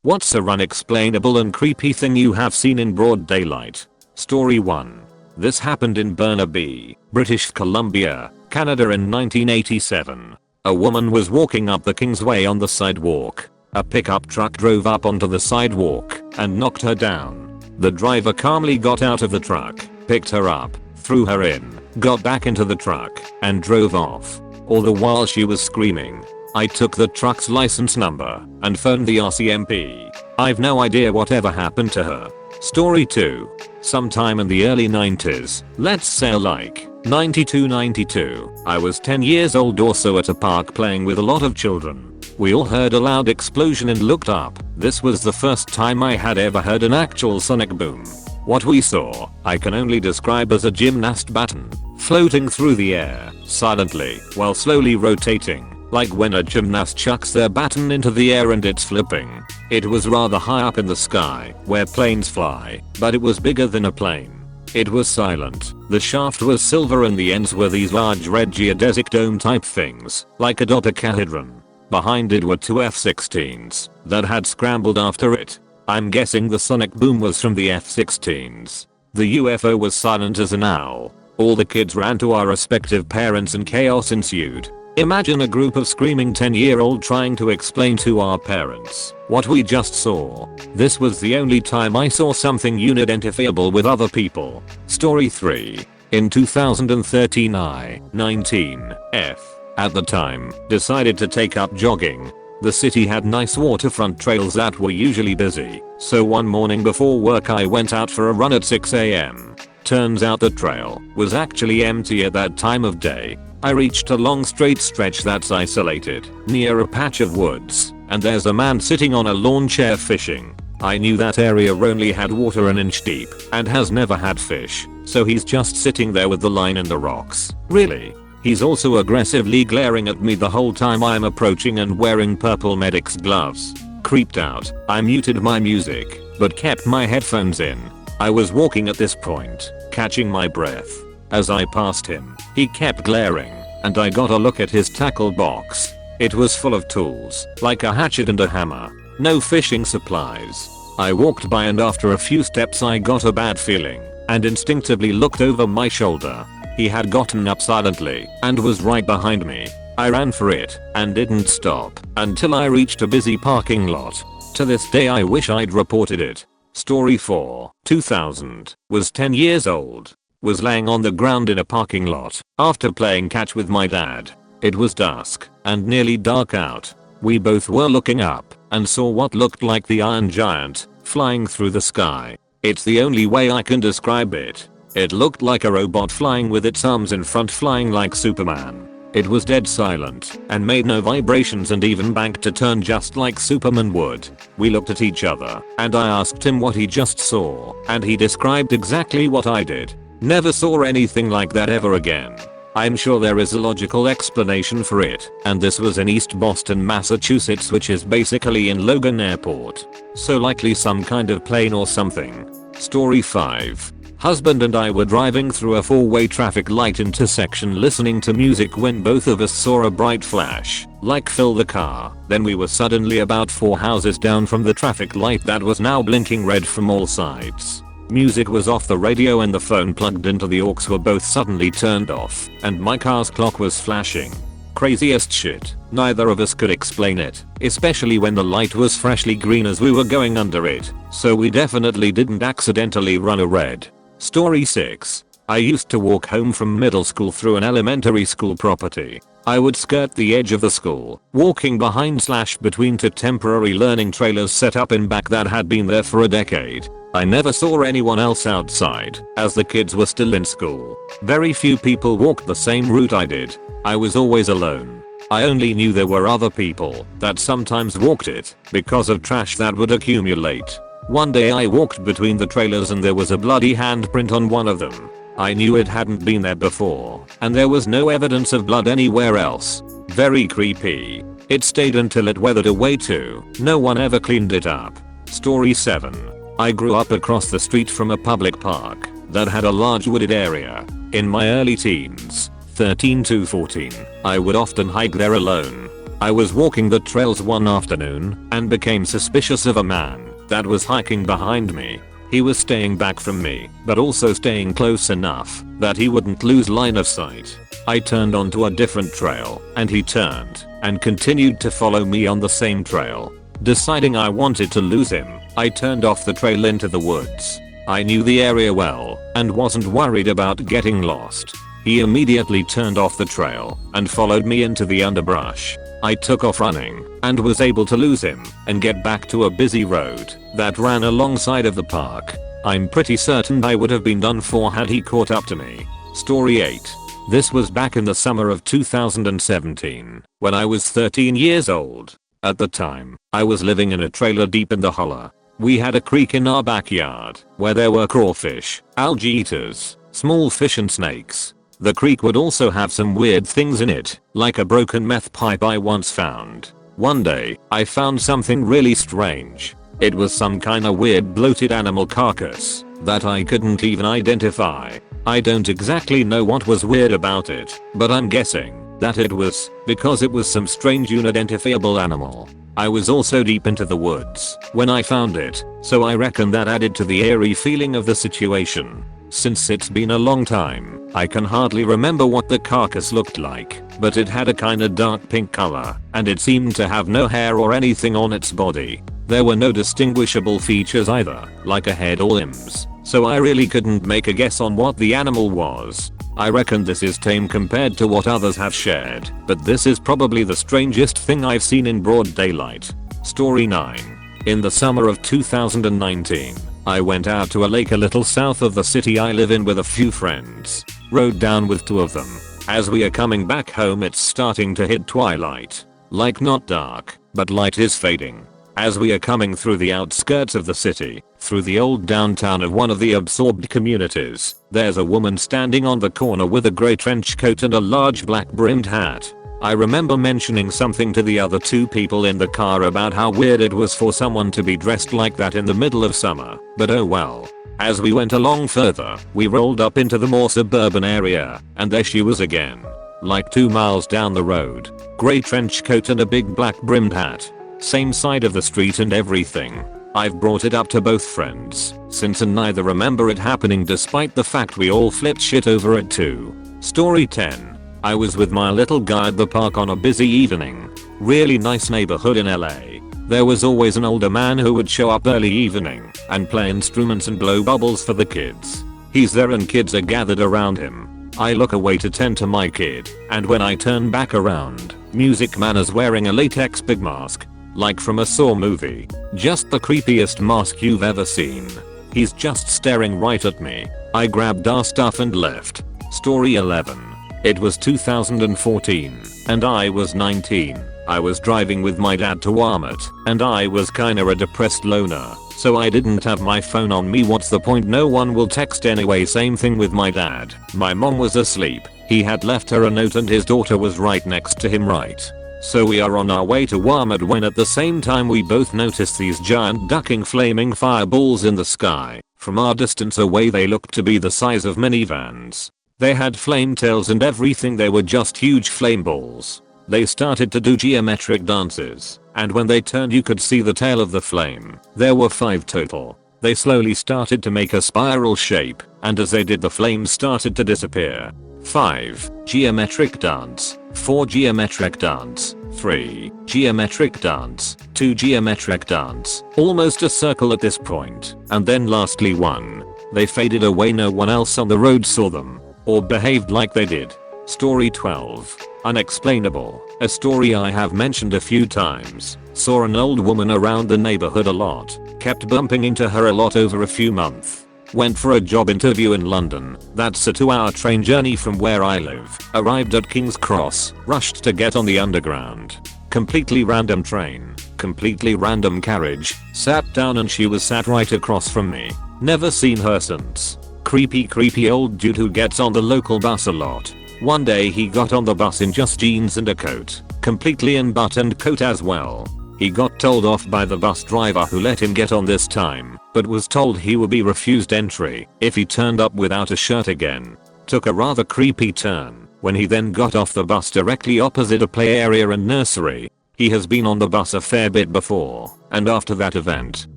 What's a unexplainable and creepy thing you have seen in broad daylight? Story 1. This happened in Burnaby, British Columbia, Canada in 1987. A woman was walking up the Kingsway on the sidewalk. A pickup truck drove up onto the sidewalk and knocked her down. The driver calmly got out of the truck, picked her up, threw her in, got back into the truck, and drove off. All the while she was screaming. I took the truck's license number and phoned the RCMP. I've no idea whatever happened to her. Story 2. Sometime in the early 90s, let's say like 92, I was 10 years old or so at a park playing with a lot of children. We all heard a loud explosion and looked up. This was the first time I had ever heard an actual sonic boom. What we saw, I can only describe as a gymnast baton, floating through the air, silently, while slowly rotating. Like when a gymnast chucks their baton into the air and it's flipping. It was rather high up in the sky, where planes fly, but it was bigger than a plane. It was silent. The shaft was silver and the ends were these large red geodesic dome type things, like a dodecahedron. Behind it were two F-16s that had scrambled after it. I'm guessing the sonic boom was from the F-16s. The UFO was silent as an owl. All the kids ran to our respective parents and chaos ensued. Imagine a group of screaming 10-year-old trying to explain to our parents what we just saw. This was the only time I saw something unidentifiable with other people. Story 3. In 2013 I, 19, F, at the time, decided to take up jogging. The city had nice waterfront trails that were usually busy, so one morning before work I went out for a run at 6 AM. Turns out the trail was actually empty at that time of day. I reached a long straight stretch that's isolated, near a patch of woods, and there's a man sitting on a lawn chair fishing. I knew that area only had water an inch deep, and has never had fish, so he's just sitting there with the line in the rocks. Really? He's also aggressively glaring at me the whole time I'm approaching and wearing purple medic's gloves. Creeped out, I muted my music, but kept my headphones in. I was walking at this point, catching my breath. As I passed him, he kept glaring, and I got a look at his tackle box. It was full of tools, like a hatchet and a hammer. No fishing supplies. I walked by and after a few steps I got a bad feeling, and instinctively looked over my shoulder. He had gotten up silently, and was right behind me. I ran for it, and didn't stop, until I reached a busy parking lot. To this day I wish I'd reported it. Story 4. 2000. Was 10 years old. Was laying on the ground in a parking lot after playing catch with my dad. It was dusk and nearly dark out. We both were looking up and saw what looked like the Iron Giant flying through the sky. It's the only way I can describe it. It looked like a robot flying with its arms in front, flying like Superman. It was dead silent and made no vibrations and even banked to turn just like Superman would. We looked at each other and I asked him what he just saw, and he described exactly what I did. Never saw anything like that ever again. I'm sure there is a logical explanation for it, and this was in East Boston, Massachusetts, which is basically in Logan Airport. So likely some kind of plane or something. Story 5. Husband and I were driving through a four-way traffic light intersection listening to music when both of us saw a bright flash, like fill the car. Then we were suddenly about 4 houses down from the traffic light that was now blinking red from all sides. Music was off the radio and the phone plugged into the aux were both suddenly turned off, and my car's clock was flashing. Craziest shit. Neither of us could explain it, especially when the light was freshly green as we were going under it, so we definitely didn't accidentally run a red. Story 6. I used to walk home from middle school through an elementary school property. I would skirt the edge of the school, walking behind/between two temporary learning trailers set up in back that had been there for a decade. I never saw anyone else outside, as the kids were still in school. Very few people walked the same route I did. I was always alone. I only knew there were other people that sometimes walked it because of trash that would accumulate. One day I walked between the trailers and there was a bloody handprint on one of them. I knew it hadn't been there before, and there was no evidence of blood anywhere else. Very creepy. It stayed until it weathered away too. No one ever cleaned it up. Story 7. I grew up across the street from a public park that had a large wooded area. In my early teens, 13 to 14, I would often hike there alone. I was walking the trails one afternoon and became suspicious of a man that was hiking behind me. He was staying back from me, but also staying close enough that he wouldn't lose line of sight. I turned onto a different trail and he turned and continued to follow me on the same trail. Deciding I wanted to lose him, I turned off the trail into the woods. I knew the area well and wasn't worried about getting lost. He immediately turned off the trail and followed me into the underbrush. I took off running and was able to lose him and get back to a busy road that ran alongside of the park. I'm pretty certain I would have been done for had he caught up to me. Story 8. This was back in the summer of 2017 when I was 13 years old. At the time, I was living in a trailer deep in the holler. We had a creek in our backyard where there were crawfish, algae eaters, small fish and snakes. The creek would also have some weird things in it, like a broken meth pipe I once found. One day, I found something really strange. It was some kinda weird bloated animal carcass that I couldn't even identify. I don't exactly know what was weird about it, but I'm guessing that it was because it was some strange unidentifiable animal. I was also deep into the woods when I found it, so I reckon that added to the eerie feeling of the situation. Since it's been a long time, I can hardly remember what the carcass looked like, but it had a kinda dark pink color, and it seemed to have no hair or anything on its body. There were no distinguishable features either, like a head or limbs, so I really couldn't make a guess on what the animal was. I reckon this is tame compared to what others have shared, but this is probably the strangest thing I've seen in broad daylight. Story 9. In the summer of 2019, I went out to a lake a little south of the city I live in with a few friends. Rode down with two of them. As we are coming back home, it's starting to hit twilight. Like not dark, but light is fading. As we are coming through the outskirts of the city, through the old downtown of one of the absorbed communities, there's a woman standing on the corner with a grey trench coat and a large black brimmed hat. I remember mentioning something to the other two people in the car about how weird it was for someone to be dressed like that in the middle of summer, but oh well. As we went along further, we rolled up into the more suburban area, and there she was again. Like 2 miles down the road. Grey trench coat and a big black brimmed hat. Same side of the street and everything. I've brought it up to both friends since, and neither remember it happening despite the fact we all flipped shit over it too. Story 10. I was with my little guy at the park on a busy evening. Really nice neighborhood in LA. There was always an older man who would show up early evening and play instruments and blow bubbles for the kids. He's there and kids are gathered around him. I look away to tend to my kid, and when I turn back around, Music Man is wearing a latex pig mask. Like from a Saw movie. Just the creepiest mask you've ever seen. He's just staring right at me. I grabbed our stuff and left. Story 11. It was 2014 and I was 19. I was driving with my dad to Walmart and I was kinda a depressed loner, so I didn't have my phone on me. What's the point, no one will text anyway. Same thing with my dad. My mom was asleep. He had left her a note and his daughter was right next to him, right? So we are on our way to Walmart when at the same time we both noticed these giant ducking flaming fireballs in the sky. From our distance away they looked to be the size of minivans. They had flame tails and everything. They were just huge flame balls. They started to do geometric dances, and when they turned you could see the tail of the flame. There were 5 total. They slowly started to make a spiral shape, and as they did the flames started to disappear. 5. Geometric dance. 4. Geometric dance. 3. Geometric dance. 2. Geometric dance. Almost a circle at this point. And then lastly 1. They faded away. No one else on the road saw them or behaved like they did. Story 12. Unexplainable. A story I have mentioned a few times. Saw an old woman around the neighborhood a lot. Kept bumping into her a lot over a few months. Went for a job interview in London. That's a 2-hour train journey from where I live. Arrived at King's Cross. Rushed to get on the underground. Completely random train. Completely random carriage. Sat down and she was sat right across from me. Never seen her since. Creepy old dude who gets on the local bus a lot. One day he got on the bus in just jeans and a coat. Completely unbuttoned coat as well. He got told off by the bus driver who let him get on this time, but was told he would be refused entry if he turned up without a shirt again. Took a rather creepy turn when he then got off the bus directly opposite a play area and nursery. He has been on the bus a fair bit before, and after that event,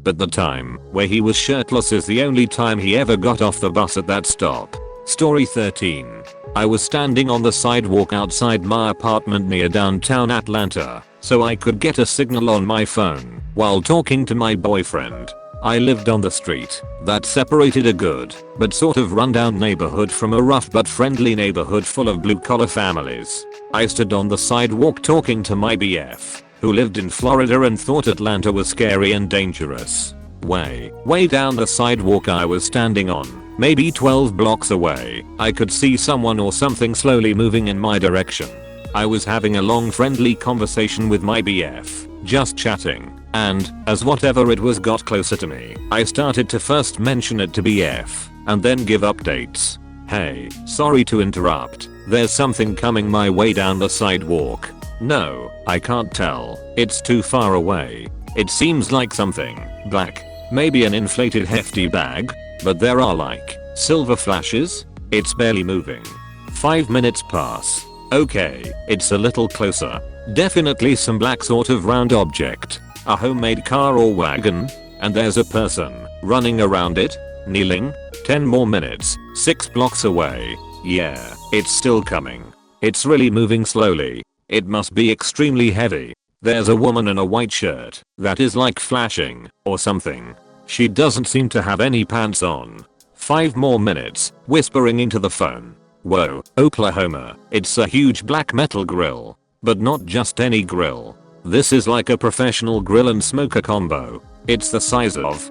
but the time where he was shirtless is the only time he ever got off the bus at that stop. Story 13. I was standing on the sidewalk outside my apartment near downtown Atlanta, so I could get a signal on my phone while talking to my boyfriend. I lived on the street that separated a good but sort of rundown neighborhood from a rough but friendly neighborhood full of blue-collar families. I stood on the sidewalk talking to my BF, who lived in Florida and thought Atlanta was scary and dangerous. Way down the sidewalk I was standing on, maybe 12 blocks away, I could see someone or something slowly moving in my direction. I was having a long friendly conversation with my BF, just chatting, and, as whatever it was got closer to me, I started to first mention it to BF, and then give updates. Hey, sorry to interrupt, there's something coming my way down the sidewalk. No, I can't tell, it's too far away. It seems like something black, maybe an inflated hefty bag, but there are like silver flashes. It's barely moving. 5 minutes pass. Okay, it's a little closer. Definitely some black sort of round object. A homemade car or wagon. And there's a person running around it, kneeling. 10 more minutes, 6 blocks away. Yeah, it's still coming. It's really moving slowly. It must be extremely heavy. There's a woman in a white shirt that is like flashing or something. She doesn't seem to have any pants on. 5 more minutes, whispering into the phone. Whoa, Oklahoma, it's a huge black metal grill. But not just any grill. This is like a professional grill and smoker combo. It's the size of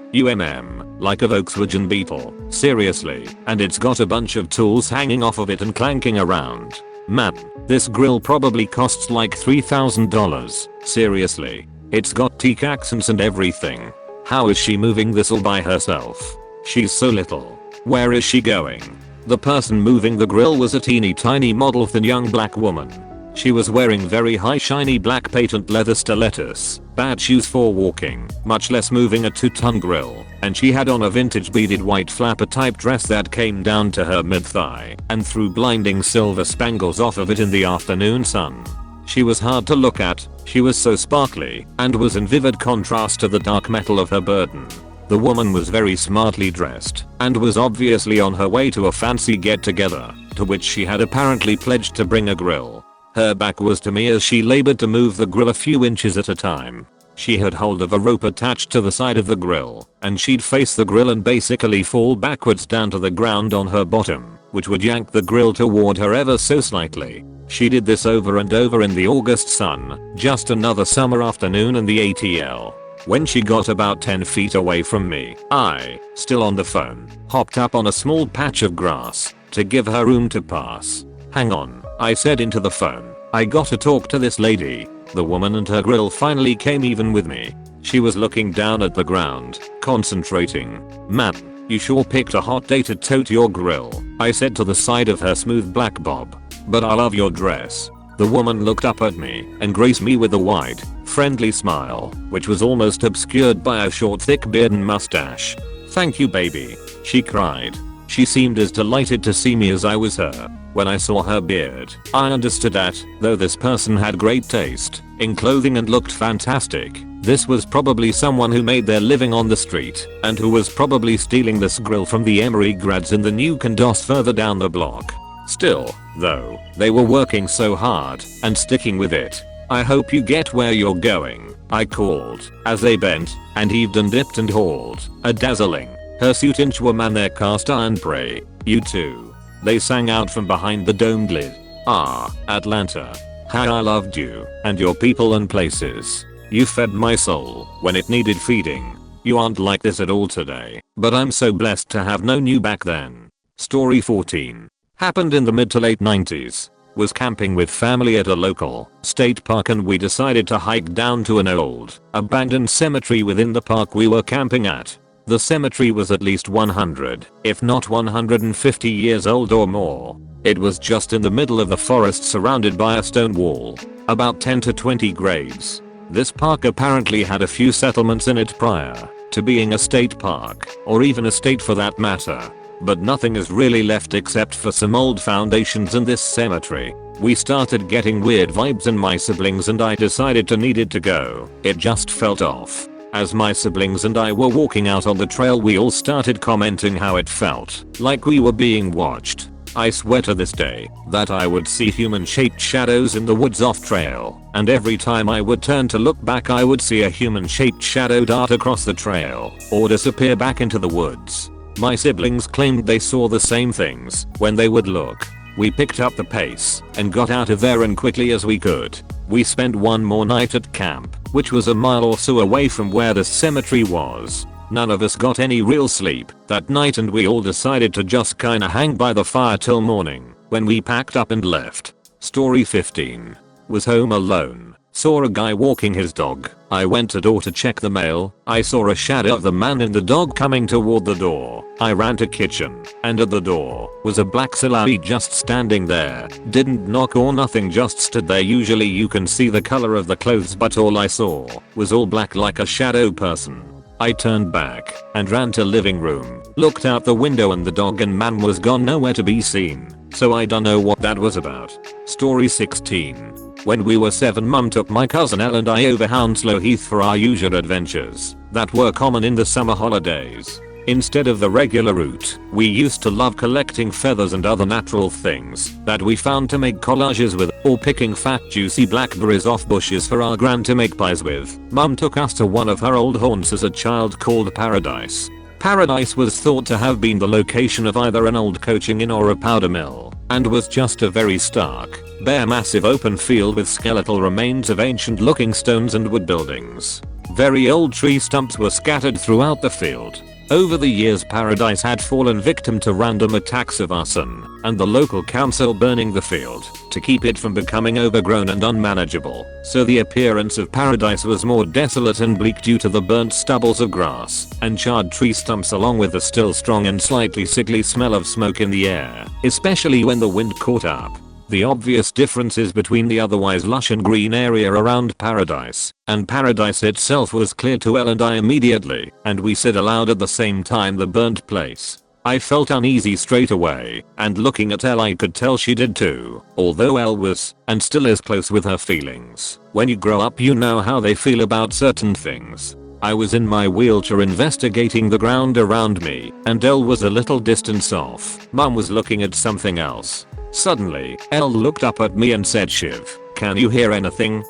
like a Volkswagen Beetle, seriously, and it's got a bunch of tools hanging off of it and clanking around. Man, this grill probably costs like $3,000, seriously. It's got teak accents and everything. How is she moving this all by herself? She's so little. Where is she going? The person moving the grill was a teeny tiny model thin young black woman. She was wearing very high shiny black patent leather stilettos, bad shoes for walking, much less moving a 2-ton grill, and she had on a vintage beaded white flapper type dress that came down to her mid-thigh and threw blinding silver spangles off of it in the afternoon sun. She was hard to look at, she was so sparkly, and was in vivid contrast to the dark metal of her burden. The woman was very smartly dressed, and was obviously on her way to a fancy get-together, to which she had apparently pledged to bring a grill. Her back was to me as she labored to move the grill a few inches at a time. She had hold of a rope attached to the side of the grill, and she'd face the grill and basically fall backwards down to the ground on her bottom, which would yank the grill toward her ever so slightly. She did this over and over in the August sun, just another summer afternoon in the ATL. When she got about 10 feet away from me, I, still on the phone, hopped up on a small patch of grass to give her room to pass. Hang on, I said into the phone. I gotta talk to this lady. The woman and her grill finally came even with me. She was looking down at the ground, concentrating. Man, you sure picked a hot day to tote your grill, I said to the side of her smooth black bob. But I love your dress. The woman looked up at me and graced me with a wide, friendly smile, which was almost obscured by a short thick beard and mustache. Thank you, baby, she cried. She seemed as delighted to see me as I was her. When I saw her beard, I understood that, though this person had great taste in clothing and looked fantastic, this was probably someone who made their living on the street, and who was probably stealing this grill from the Emory grads in the new condos further down the block. Still, though, they were working so hard and sticking with it. I hope you get where you're going, I called, as they bent and heaved and dipped and hauled, a dazzling hirsute into a man their cast iron prey. You too. They sang out from behind the domed lid. Ah, Atlanta. How I loved you, and your people and places. You fed my soul when it needed feeding. You aren't like this at all today, but I'm so blessed to have known you back then. Story 14. Happened in the mid to late 90s. Was camping with family at a local state park and we decided to hike down to an old, abandoned cemetery within the park we were camping at. The cemetery was at least 100, if not 150 years old or more. It was just in the middle of the forest surrounded by a stone wall. About 10 to 20 graves. This park apparently had a few settlements in it prior to being a state park, or even a state for that matter. but nothing is really left except for some old foundations in this cemetery. We started getting weird vibes and my siblings and I decided to needed to go. It just felt off. As my siblings and I were walking out on the trail, we all started commenting how it felt like we were being watched. I swear to this day that I would see human-shaped shadows in the woods off trail, and every time I would turn to look back I would see a human-shaped shadow dart across the trail or disappear back into the woods. My siblings claimed they saw the same things when they would look. We picked up the pace and got out of there as quickly as we could. We spent one more night at camp, which was a mile or so away from where the cemetery was. None of us got any real sleep that night and we all decided to just kinda hang by the fire till morning, when we packed up and left. Story 15. Was home alone. Saw a guy walking his dog. I went to door to check the mail. I saw a shadow of the man and the dog coming toward the door. I ran to kitchen, and at the door was a black silhouette just standing there. Didn't knock or nothing, just stood there. Usually you can see the color of the clothes, but all I saw was all black like a shadow person. I turned back and ran to living room, looked out the window and the dog and man was gone, nowhere to be seen. So I don't know what that was about. Story 16. When we were 7, mum took my cousin Elle and I over Hounslow Heath for our usual adventures that were common in the summer holidays. Instead of the regular route, we used to love collecting feathers and other natural things that we found to make collages with, or picking fat juicy blackberries off bushes for our gran to make pies with. Mum took us to one of her old haunts as a child called Paradise. Paradise was thought to have been the location of either an old coaching inn or a powder mill, and was just a very stark, bare massive open field with skeletal remains of ancient looking stones and wood buildings. Very old tree stumps were scattered throughout the field. Over the years Paradise had fallen victim to random attacks of arson, and the local council burning the field to keep it from becoming overgrown and unmanageable. So the appearance of Paradise was more desolate and bleak due to the burnt stubbles of grass and charred tree stumps, along with the still strong and slightly sickly smell of smoke in the air, especially when the wind caught up. The obvious differences between the otherwise lush and green area around Paradise and Paradise itself was clear to Elle and I immediately, and we said aloud at the same time the burnt place. I felt uneasy straight away, and looking at Elle I could tell she did too, although Elle was, and still is, close with her feelings. When you grow up you know how they feel about certain things. I was in my wheelchair investigating the ground around me, and Elle was a little distance off. Mum was looking at something else. Suddenly, Elle looked up at me and said, "Shiv, can you hear anything?"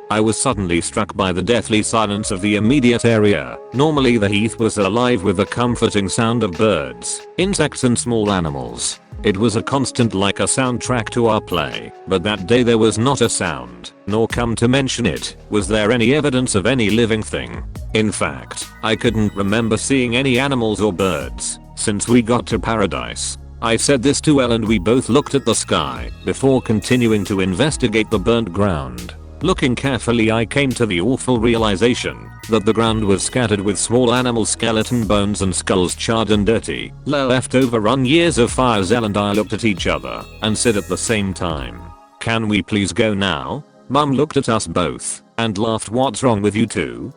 I was suddenly struck by the deathly silence of the immediate area. Normally the heath was alive with the comforting sound of birds, insects and small animals. It was a constant, like a soundtrack to our play, but that day there was not a sound, nor, come to mention it, was there any evidence of any living thing. In fact, I couldn't remember seeing any animals or birds since we got to Paradise. I said this to Elle and we both looked at the sky before continuing to investigate the burnt ground. Looking carefully I came to the awful realization that the ground was scattered with small animal skeleton bones and skulls, charred and dirty, left over on years of fires. Elle and I looked at each other and said at the same time, "Can we please go now?" Mum looked at us both and laughed. "What's wrong with you two?"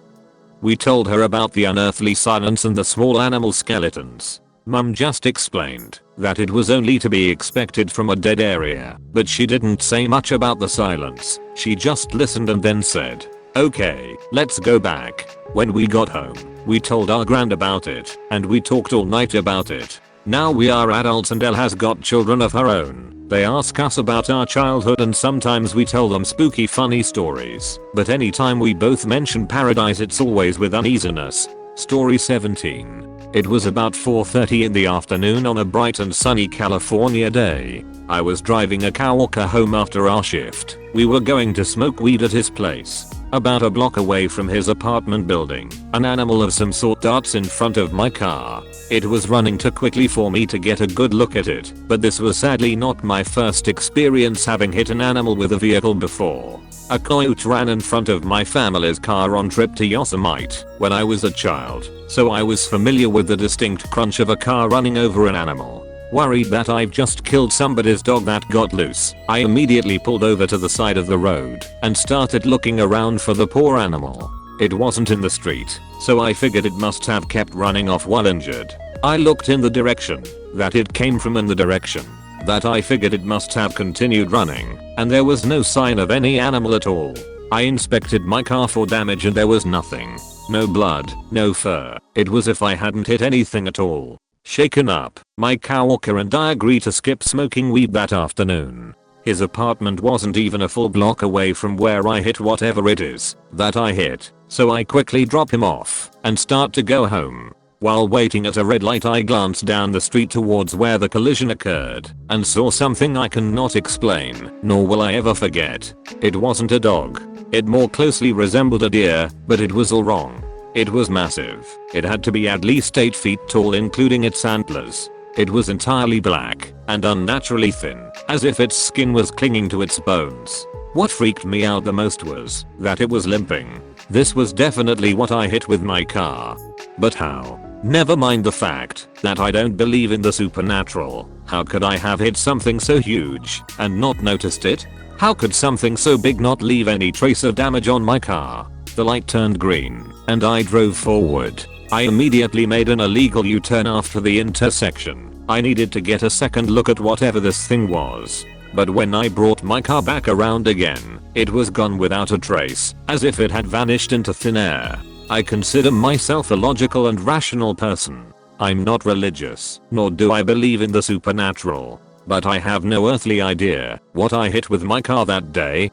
We told her about the unearthly silence and the small animal skeletons. Mum just explained that it was only to be expected from a dead area, but she didn't say much about the silence. She just listened and then said, "Okay, let's go back." When we got home, we told our grand about it, and we talked all night about it. Now we are adults and Elle has got children of her own. They ask us about our childhood and sometimes we tell them spooky funny stories, but anytime we both mention Paradise it's always with uneasiness. Story 17. It was about 4:30 in the afternoon on a bright and sunny California day. I was driving a coworker home after our shift. We were going to smoke weed at his place, about a block away from his apartment building. An animal of some sort darts in front of my car. It was running too quickly for me to get a good look at it, but this was sadly not my first experience having hit an animal with a vehicle before. A coyote ran in front of my family's car on trip to Yosemite when I was a child, so I was familiar with the distinct crunch of a car running over an animal. Worried that I've just killed somebody's dog that got loose, I immediately pulled over to the side of the road and started looking around for the poor animal. It wasn't in the street, so I figured it must have kept running off while injured. I looked in the direction that it came from and the direction that I figured it must have continued running, and there was no sign of any animal at all. I inspected my car for damage and there was nothing. No blood, no fur. It was if I hadn't hit anything at all. Shaken up, my coworker and I agreed to skip smoking weed that afternoon. His apartment wasn't even a full block away from where I hit whatever it is that I hit, so I quickly drop him off and start to go home. While waiting at a red light, I glanced down the street towards where the collision occurred and saw something I cannot explain, nor will I ever forget. It wasn't a dog. It more closely resembled a deer, but it was all wrong. It was massive. It had to be at least 8 feet tall including its antlers. It was entirely black and unnaturally thin, as if its skin was clinging to its bones. What freaked me out the most was that it was limping. This was definitely what I hit with my car. But how? Never mind the fact that I don't believe in the supernatural. How could I have hit something so huge and not noticed it? How could something so big not leave any trace of damage on my car? The light turned green and I drove forward. I immediately made an illegal U-turn after the intersection. I needed to get a second look at whatever this thing was. But when I brought my car back around again, it was gone without a trace, as if it had vanished into thin air. I consider myself a logical and rational person. I'm not religious, nor do I believe in the supernatural. But I have no earthly idea what I hit with my car that day.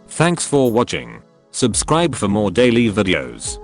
Thanks for watching. Subscribe for more daily videos.